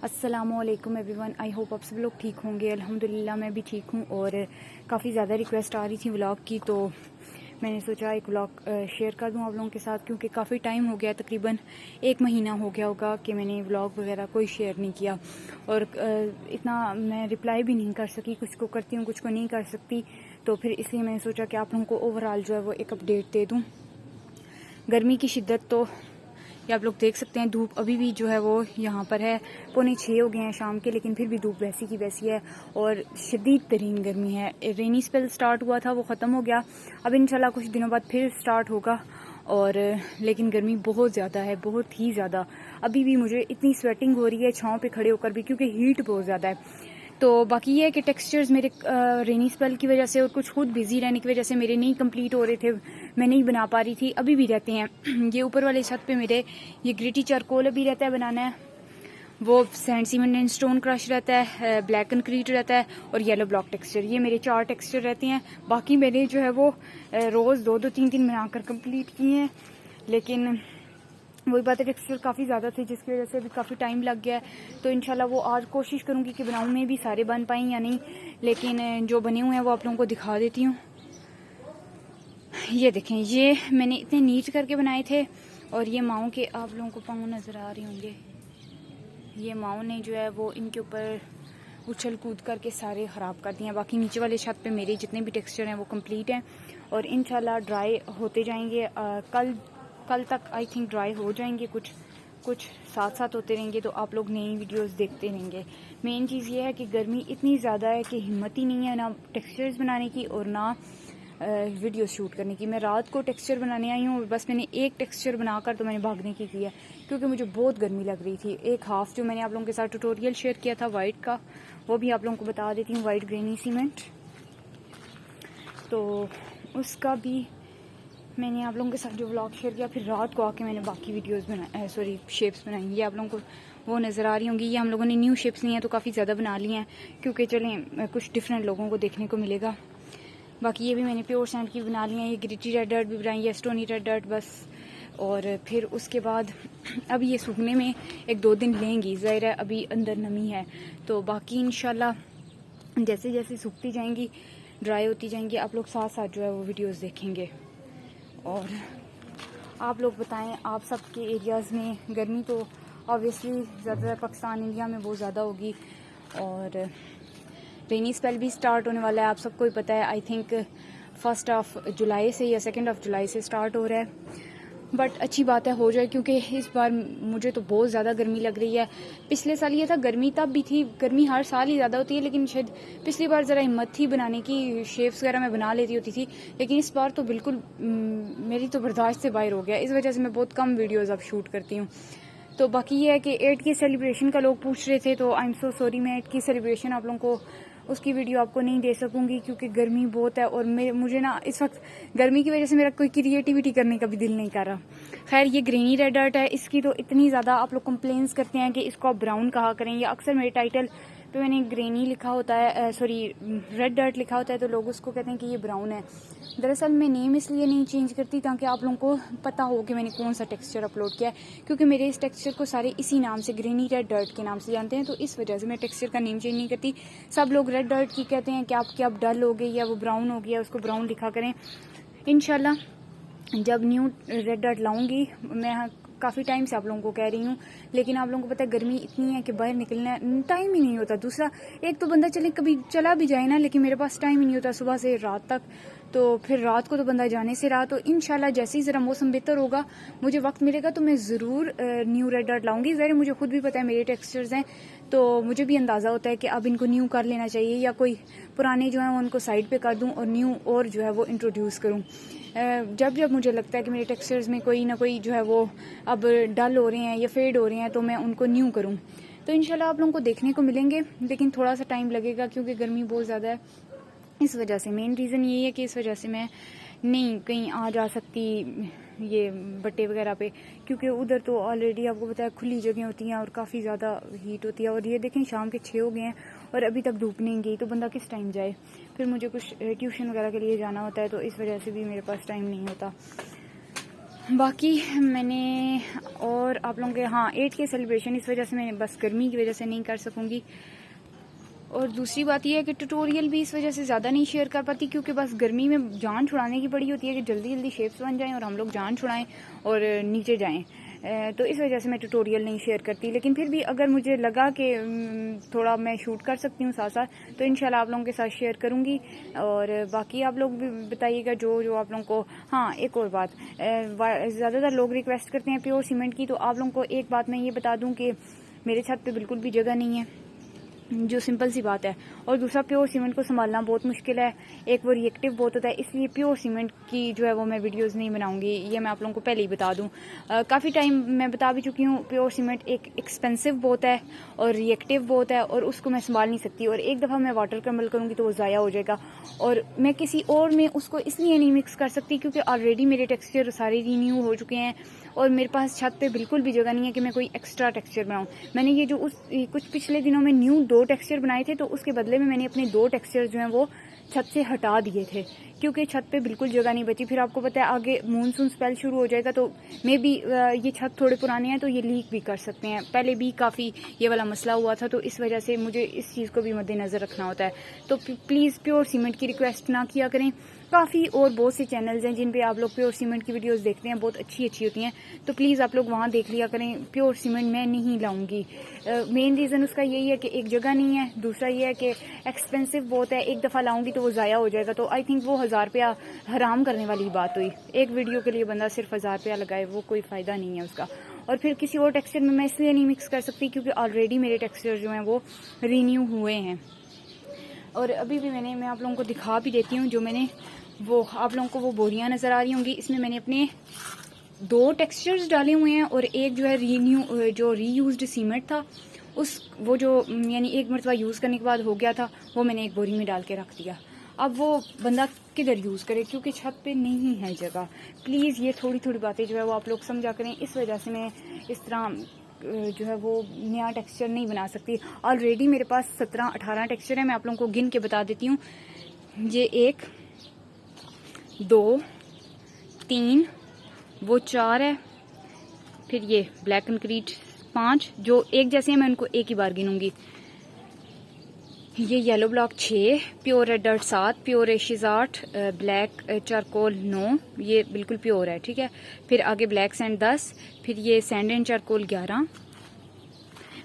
अस्सलामुअलैकुम everyone. I hope आप सब लोग ठीक होंगे। अल्हम्दुलिल्लाह मैं भी ठीक हूँ। और काफ़ी ज़्यादा रिक्वेस्ट आ रही थी व्लॉग की, तो मैंने सोचा एक व्लॉग शेयर कर दूँ आप लोगों के साथ, क्योंकि काफ़ी टाइम हो गया, तकरीबन 1 महीना हो गया होगा कि मैंने व्लॉग वगैरह कोई शेयर नहीं किया। और इतना मैं रिप्लाई भी नहीं कर सकी, कुछ को करती हूँ कुछ को नहीं कर सकती, तो फिर इसलिए मैंने सोचा कि आप लोगों को ओवरऑल जो है वो एक अपडेट दे दूँ। गर्मी की शिद्दत तो ये आप लोग देख सकते हैं। धूप अभी भी जो है वो यहाँ पर है, 5:45 हो गए हैं शाम के, लेकिन फिर भी धूप वैसी की वैसी है और शदीद तरीन गर्मी है। रेनी स्पेल स्टार्ट हुआ था, वो ख़त्म हो गया, अब इंशाल्लाह कुछ दिनों बाद फिर स्टार्ट होगा। और लेकिन गर्मी बहुत ज़्यादा है, बहुत ही ज़्यादा। अभी भी मुझे इतनी स्वेटिंग हो रही है छाँव पे खड़े होकर भी, क्योंकि हीट बहुत ज़्यादा है। तो बाकी ये है कि टेक्सचर्स मेरे रेनी स्पेल की वजह से और कुछ खुद बिजी रहने की वजह से मेरे नहीं कंप्लीट हो रहे थे, मैं नहीं बना पा रही थी। अभी भी रहते हैं ये ऊपर वाले छत पे मेरे ये ग्रिटी चारकोल अभी रहता है बनाना है, वो sand cement and stone crush रहता है, ब्लैक कंक्रीट रहता है और येलो ब्लॉक टेक्सचर। ये मेरे 4 टेक्सचर रहते हैं। बाकी मैंने जो है वो रोज़ 2-2 3-3 बनाकर कंप्लीट किए हैं, लेकिन वही बात है टेक्सचर काफ़ी ज़्यादा थे, जिसकी वजह से अभी काफ़ी टाइम लग गया है। तो इंशाल्लाह वो आज कोशिश करूँगी कि बनाऊँ में भी सारे बन पाएँ या नहीं, लेकिन जो बने हुए हैं वो आप लोगों को दिखा देती हूँ। ये देखें, ये मैंने इतने नीट करके बनाए थे। और ये माओ के आप लोगों को पाँव नज़र आ रहे होंगे, ये माओ ने जो है वो इनके ऊपर उछल कूद करके सारे ख़राब कर दिए हैं। बाकी नीचे वाले छत पे मेरे जितने भी टेक्सचर हैं वो कंप्लीट हैं और इंशाल्लाह ड्राई होते जाएंगे। कल तक आई थिंक ड्राई हो जाएंगे, कुछ साथ साथ होते रहेंगे, तो आप लोग नई वीडियोस देखते रहेंगे। मेन चीज़ ये है कि गर्मी इतनी ज़्यादा है कि हिम्मत ही नहीं है ना टेक्सचर्स बनाने की और ना वीडियो शूट करने की। मैं रात को टेक्सचर बनाने आई हूँ, बस मैंने एक टेक्सचर बनाकर तो मैंने भागने की है, क्योंकि मुझे बहुत गर्मी लग रही थी। एक हाफ जो मैंने आप लोगों के साथ ट्यूटोरियल शेयर किया था वाइट का, वो भी आप लोगों को बता देती हूँ, वाइट ग्रेनी सीमेंट, तो उसका भी मैंने आप लोगों के साथ जो व्लॉग शेयर किया। फिर रात को आके मैंने बाकी वीडियोस बनाए, शेप्स बनाई। ये आप लोगों को वो नज़र आ रही होंगी। ये हम लोगों ने न्यू शेप्स ली हैं, तो काफ़ी ज़्यादा बना ली हैं, क्योंकि चलें कुछ डिफरेंट लोगों को देखने को मिलेगा। बाकी ये भी मैंने प्योर सैंड की बना ली हैं। ये ग्रिटी रेड डर्ट भी बनाई है, स्टोनी रेड डर्ट बस। और फिर उसके बाद अब ये सूखने में 1-2 दिन लेंगी, ज़ाहिर है अभी अंदर नमी है। तो बाकी इंशाल्लाह जैसे जैसे सूखती जाएंगी, ड्राई होती जाएंगी, आप लोग साथ साथ जो है वो वीडियोस देखेंगे। और आप लोग बताएं, आप सब के एरियाज़ में गर्मी तो ऑब्वियसली ज़्यादातर पाकिस्तान इंडिया में बहुत ज़्यादा होगी। और रेनी स्पेल भी स्टार्ट होने वाला है, आप सबको ही पता है। आई थिंक 1 जुलाई से या 2 जुलाई से स्टार्ट हो रहा है। बट अच्छी बात है हो जाए, क्योंकि इस बार मुझे तो बहुत ज़्यादा गर्मी लग रही है। पिछले साल ये था, गर्मी तब भी थी, गर्मी हर साल ही ज़्यादा होती है, लेकिन शायद पिछली बार ज़रा हिम्मत थी बनाने की, शेप्स वगैरह मैं बना लेती होती थी, लेकिन इस बार तो बिल्कुल मेरी तो बर्दाश्त से बाहर हो गया। इस वजह से मैं बहुत कम वीडियोज़ अब शूट करती हूँ। तो बाकी ये है कि 8 की सेलिब्रेशन का लोग पूछ रहे थे, तो आई एम सो सॉरी, मैं 8 की सेलिब्रेशन आप लोगों को उसकी वीडियो आपको नहीं दे सकूंगी, क्योंकि गर्मी बहुत है और मुझे ना इस वक्त गर्मी की वजह से मेरा कोई क्रिएटिविटी करने का भी दिल नहीं कर रहा। खैर, ये ग्रेनी रेड डर्ट है, इसकी तो इतनी ज़्यादा आप लोग कंप्लेंट्स करते हैं कि इसको आप ब्राउन कहा करें, या अक्सर मेरे टाइटल पे मैंने ग्रेनी लिखा होता है, रेड डर्ट लिखा होता है, तो लोग उसको कहते हैं कि ये ब्राउन है। दरअसल मैं नेम इसलिए नहीं चेंज करती ताकि आप लोगों को पता हो कि मैंने कौन सा टेक्सचर अपलोड किया है, क्योंकि मेरे इस टेक्सचर को सारे इसी नाम से, ग्रेनी रेड डर्ट के नाम से जानते हैं, तो इस वजह से मैं टेक्सचर का नेम चेंज नहीं करती। सब लोग रेड डर्ट की कहते हैं कि आपकी अब डल हो गई या वो ब्राउन हो गया, उसको ब्राउन लिखा करें। इंशाल्लाह जब न्यू रेड डर्ट लाऊंगी, मैं काफ़ी टाइम से आप लोगों को कह रही हूँ, लेकिन आप लोगों को पता है गर्मी इतनी है कि बाहर निकलना टाइम ही नहीं होता। दूसरा, एक तो बंदा कभी चला भी जाए ना, लेकिन मेरे पास टाइम ही नहीं होता सुबह से रात तक, तो फिर रात को तो बंदा जाने से रहा। तो इंशाल्लाह जैसे ही ज़रा मौसम बेहतर होगा, मुझे वक्त मिलेगा, तो मैं ज़रूर न्यू रेड डर्ट लाऊंगी। ज़रा मुझे खुद भी पता है मेरे टेक्सचर्स हैं, तो मुझे भी अंदाज़ा होता है कि अब इनको न्यू कर लेना चाहिए, या कोई पुराने जो हैं उनको साइड पे कर दूं और न्यू और जो है वो इंट्रोड्यूस करूं। जब जब मुझे लगता है कि मेरे टेक्सचर्स में कोई ना कोई जो है वो अब डल हो रहे हैं या फेड हो रहे हैं, तो मैं उनको न्यू करूं। तो इंशाल्लाह आप लोगों को देखने को मिलेंगे, लेकिन थोड़ा सा टाइम लगेगा, क्योंकि गर्मी बहुत ज़्यादा है। इस वजह से मेन रीज़न यही है कि इस वजह से मैं नहीं कहीं आ जा सकती ये बट्टे वगैरह पे, क्योंकि उधर तो ऑलरेडी आपको पता है खुली जगह होती हैं और काफ़ी ज़्यादा हीट होती है। और ये देखें, शाम के 6 हो गए हैं और अभी तक धूप नहीं गई, तो बंदा किस टाइम जाए। फिर मुझे कुछ ट्यूशन वगैरह के लिए जाना होता है, तो इस वजह से भी मेरे पास टाइम नहीं होता। बाकी मैंने और आप लोगों के 8K सेलिब्रेशन इस वजह से मैं बस गर्मी की वजह से नहीं कर सकूँगी। और दूसरी बात यह है कि ट्यूटोरियल भी इस वजह से ज़्यादा नहीं शेयर कर पाती क्योंकि बस गर्मी में जान छुड़ाने की पड़ी होती है कि जल्दी जल्दी शेप्स बन जाएं और हम लोग जान छुड़ाएं और नीचे जाएं। तो इस वजह से मैं ट्यूटोरियल नहीं शेयर करती। लेकिन फिर भी अगर मुझे लगा कि थोड़ा मैं शूट कर सकती हूँ साथ साथ, तो इंशाल्लाह आप लोगों के साथ शेयर करूँगी। और बाकी आप लोग भी बताइएगा जो आप लोगों को। हाँ, एक और बात, ज़्यादातर लोग रिक्वेस्ट करते हैं प्योर सीमेंट की, तो आप लोगों को एक बात मैं ये बता दूँ कि मेरे छत पर बिल्कुल भी जगह नहीं है, जो सिंपल सी बात है। और दूसरा, प्योर सीमेंट को संभालना बहुत मुश्किल है, एक वो रिएक्टिव बहुत होता है, इसलिए प्योर सीमेंट की जो है वो मैं वीडियोस नहीं बनाऊंगी, ये मैं आप लोगों को पहले ही बता दूं। काफ़ी टाइम मैं बता भी चुकी हूँ, प्योर सीमेंट एक एक्सपेंसिव बहुत है और रिएक्टिव बहुत है और उसको मैं संभाल नहीं सकती। और एक दफ़ा मैं वाटर क्रम्बल करूँगी तो वो ज़ाया हो जाएगा, और मैं किसी और में उसको इसलिए नहीं मिक्स कर सकती क्योंकि ऑलरेडी मेरे टेक्सचर सारे रीन्यू हो चुके हैं और मेरे पास छत पे बिल्कुल भी जगह नहीं है कि मैं कोई एक्स्ट्रा टेक्सचर बनाऊं। मैंने ये जो कुछ पिछले दिनों में न्यू 2 टेक्सचर बनाए थे, तो उसके बदले में मैंने अपने 2 टेक्सचर जो हैं वो छत से हटा दिए थे क्योंकि छत पे बिल्कुल जगह नहीं बची। फिर आपको पता है आगे मानसून स्पेल शुरू हो जाएगा, तो मे बी ये छत थोड़े पुराने हैं तो ये लीक भी कर सकते हैं। पहले भी काफ़ी ये वाला मसला हुआ था, तो इस वजह से मुझे इस चीज़ को भी मद्देनज़र रखना होता है। तो प्लीज़ प्योर सीमेंट की रिक्वेस्ट ना किया करें। काफ़ी और बहुत से चैनल्स हैं जिन पे आप लोग प्योर सीमेंट की वीडियोस देखते हैं, बहुत अच्छी अच्छी होती हैं, तो प्लीज़ आप लोग वहाँ देख लिया करें। प्योर सीमेंट मैं नहीं लाऊंगी। मेन रीज़न उसका यही है कि एक जगह नहीं है, दूसरा ये है कि एक्सपेंसिव बहुत है, एक दफ़ा लाऊंगी तो वो ज़ाया हो जाएगा। तो आई थिंक वो 1000 रुपया हराम करने वाली बात हुई। एक वीडियो के लिए बंदा सिर्फ 1000 रुपया लगाए, वो कोई फ़ायदा नहीं है उसका। और फिर किसी और टेक्सचर में मैं इसलिए नहीं मिक्स कर सकती क्योंकि ऑलरेडी मेरे टेक्सचर जो हैं वो रीन्यू हुए हैं। और अभी भी मैं आप लोगों को दिखा भी देती हूँ, जो मैंने वो आप लोगों को वो बोरियां नज़र आ रही होंगी, इसमें मैंने अपने 2 टेक्सचर्स डाले हुए हैं और एक जो है जो रीयूज्ड सीमेंट था, वो जो यानी एक मरतबा यूज़ करने के बाद हो गया था, वो मैंने एक बोरी में डाल के रख दिया। अब वो बंदा किधर यूज़ करे क्योंकि छत पे नहीं है जगह। प्लीज़ ये थोड़ी थोड़ी बातें जो है वो आप लोग समझा करें। इस वजह से मैं इस तरह जो है वो नया टेक्सचर नहीं बना सकती। ऑलरेडी मेरे पास 17-18 टेक्सचर है, मैं आप लोगों को गिन के बता देती हूँ। ये 1 2 3 वो 4 है, फिर ये ब्लैक कंक्रीट 5 जो एक जैसे हैं, मैं उनको एक ही बार गिनूंगी। ये yellow block 6, pure red dirt 7, pure Ashes 8, black charcoal 9, ये बिल्कुल प्योर है, ठीक है। फिर आगे ब्लैक सैंड 10, फिर ये सैंड एंड चारकोल 11,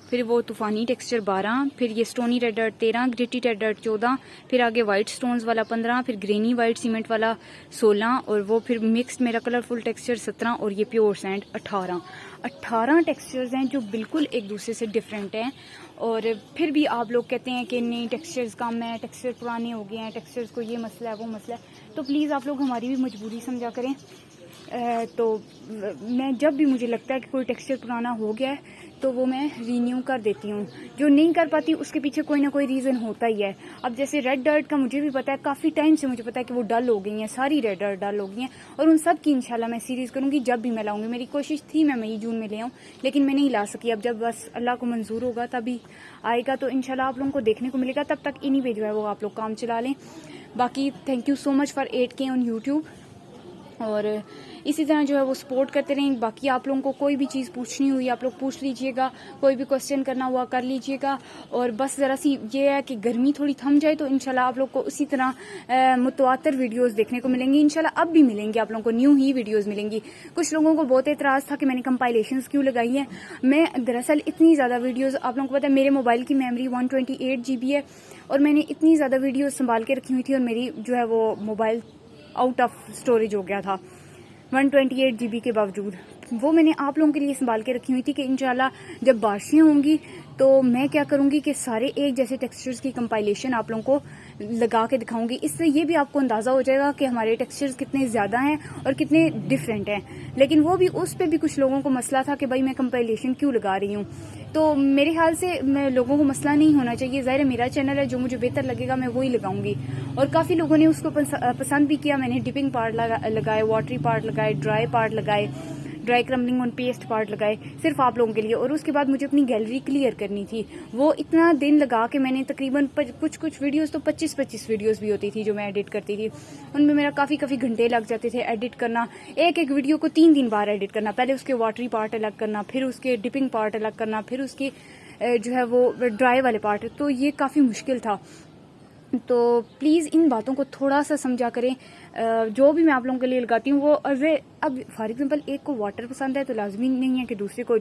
फिर वो तूफानी टेक्सचर 12, फिर ये stony red dirt 13, gritty red dirt 14, फिर आगे वाइट स्टोन्स वाला 15, फिर ग्रेनी वाइट सीमेंट वाला 16, और वो फिर मिक्स्ड मेरा कलरफुल टेक्सचर 17, और ये प्योर सैंड 18 टेक्सचर्स हैं जो बिल्कुल एक दूसरे से डिफरेंट हैं। और फिर भी आप लोग कहते हैं कि नहीं टेक्सचर्स कम है, टेक्सचर पुराने हो गए हैं, टेक्सचर्स को ये मसला है वो मसला है। तो प्लीज़ आप लोग हमारी भी मजबूरी समझा करें। तो मैं जब भी मुझे लगता है कि कोई टेक्सचर पुराना हो गया है तो वो मैं रीन्यू कर देती हूँ। जो नहीं कर पाती उसके पीछे कोई ना कोई रीज़न होता ही है। अब जैसे रेड डर्ट का मुझे भी पता है, काफ़ी टाइम से मुझे पता है कि वो डल हो गई हैं, सारी रेड डर्ट डल हो गई हैं, और उन सब की इंशाल्लाह मैं सीरीज़ करूँगी जब भी मैं लाऊंगी। मेरी कोशिश थी मैं मई जून में ले आऊँ, लेकिन मैं नहीं ला सकी। अब जब बस अल्लाह को मंजूर होगा तभी आएगा, तो इंशाल्लाह आप लोगों को देखने को मिलेगा। तब तक इन्हीं पे जो है वो आप लोग काम चला लें। बाकी thank you so much for 8K on YouTube, और इसी तरह जो है वो सपोर्ट करते रहें। बाकी आप लोगों को कोई भी चीज़ पूछनी हुई आप लोग पूछ लीजिएगा, कोई भी क्वेश्चन करना हुआ कर लीजिएगा। और बस ज़रा सी ये है कि गर्मी थोड़ी थम जाए तो इंशाल्लाह आप लोग को उसी तरह मुतवातर वीडियोस देखने को मिलेंगी। इंशाल्लाह अब भी मिलेंगी, आप लोगों को न्यू ही वीडियोस मिलेंगी। कुछ लोगों को बहुत एतराज़ था कि मैंने कंपाइलेशंस क्यों लगाई है। मैं दरअसल इतनी ज़्यादा वीडियोज़, आप लोगों को पता है मेरे मोबाइल की मेमोरी 128 GB है, और मैंने इतनी ज़्यादा वीडियोज़ संभाल के रखी हुई थी, और मेरी जो है वो मोबाइल आउट ऑफ स्टोरेज हो गया था 128 GB के बावजूद। वो मैंने आप लोगों के लिए संभाल के रखी हुई थी कि इंशाल्लाह जब बारिशें होंगी तो मैं क्या करूंगी कि सारे एक जैसे टेक्सचर्स की कंपाइलेशन आप लोगों को लगा के दिखाऊंगी। इससे ये भी आपको अंदाज़ा हो जाएगा कि हमारे टेक्सचर्स कितने ज़्यादा हैं और कितने डिफरेंट हैं। लेकिन वो भी उस पर भी कुछ लोगों को मसला था कि भाई मैं कंपाइलेशन क्यों लगा रही हूँ। तो मेरे ख्याल से मैं लोगों को मसला नहीं होना चाहिए। ज़ाहिर है मेरा चैनल है, जो मुझे बेहतर लगेगा मैं वही लगाऊंगी। और काफ़ी लोगों ने उसको पसंद भी किया। मैंने डिपिंग पार्ट लगाए, वाटरी पार्ट लगाए, ड्राई पार्ट लगाए। Dry crumbling on paste part लगाए सिर्फ आप लोगों के लिए। और उसके बाद मुझे अपनी गैलरी क्लियर करनी थी। वो इतना दिन लगा के मैंने तकरीबन कुछ वीडियोस तो 25 वीडियोस भी होती थी जो मैं एडिट करती थी, उनमें मेरा काफ़ी घंटे लग जाते थे एडिट करना। एक वीडियो को 3 बार एडिट करना, पहले उसके वाटरी पार्ट अलग करना, फिर उसके डिपिंग पार्ट अलग करना, फिर उसके जो है वो ड्राई वाले पार्ट, तो ये काफ़ी मुश्किल था। तो प्लीज़ इन बातों को थोड़ा सा समझा करें। जो भी मैं आप लोगों के लिए लगाती हूँ वो अब फॉर एग्जांपल एक को वाटर पसंद है तो लाजमी नहीं है कि दूसरे को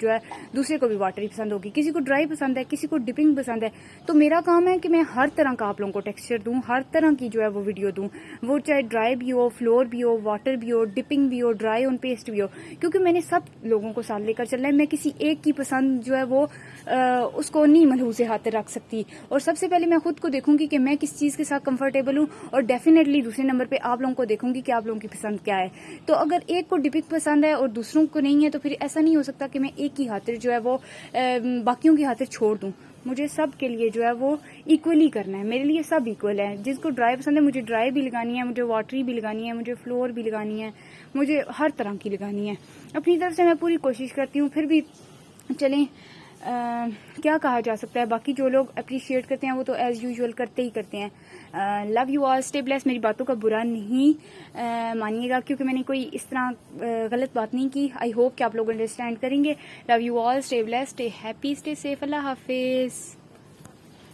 भी वाटर ही पसंद होगी। किसी को ड्राई पसंद है, किसी को डिपिंग पसंद है। तो मेरा काम है कि मैं हर तरह का आप लोगों को टेक्सचर दूँ, हर तरह की जो है वो वीडियो दूँ, वो चाहे ड्राई भी हो, फ्लोर भी हो, वाटर भी हो, डिपिंग भी हो, ड्राई ऑन पेस्ट भी हो, क्योंकि मैंने सब लोगों को साथ लेकर चलना है। मैं किसी एक की पसंद जो है वो उसको नहीं मलहूज़ हाथ रख सकती। और सबसे पहले मैं खुद को देखूंगी कि मैं किस चीज़ के साथ कंफर्टेबल हूँ, और डेफिनेटली दूसरे नंबर पे आप लोगों को देखूंगी कि आप लोगों की पसंद क्या है। तो अगर एक को डिपिंग पसंद है और दूसरों को नहीं है तो फिर ऐसा नहीं हो सकता कि मैं एक की खातिर जो है वो बाकियों की खातिर छोड़ दूँ। मुझे सब के लिए जो है वो इक्वली करना है, मेरे लिए सब इक्वल है। जिसको ड्राई पसंद है मुझे ड्राई भी लगानी है, मुझे वाटरी भी लगानी है, मुझे फ्लोर भी लगानी है, मुझे हर तरह की लगानी है। अपनी तरफ से मैं पूरी कोशिश करती हूँ। फिर भी चलें, क्या कहा जा सकता है, बाकी जो लोग अप्रिशिएट करते हैं वो तो एज यूजुअल करते ही करते हैं। Love you all, stay blessed. मेरी बातों का बुरा नहीं मानिएगा, क्योंकि मैंने कोई इस तरह गलत बात नहीं की। आई होप कि आप लोग अंडरस्टैंड करेंगे। Love you all, stay blessed, stay happy, stay safe. Allah Hafiz.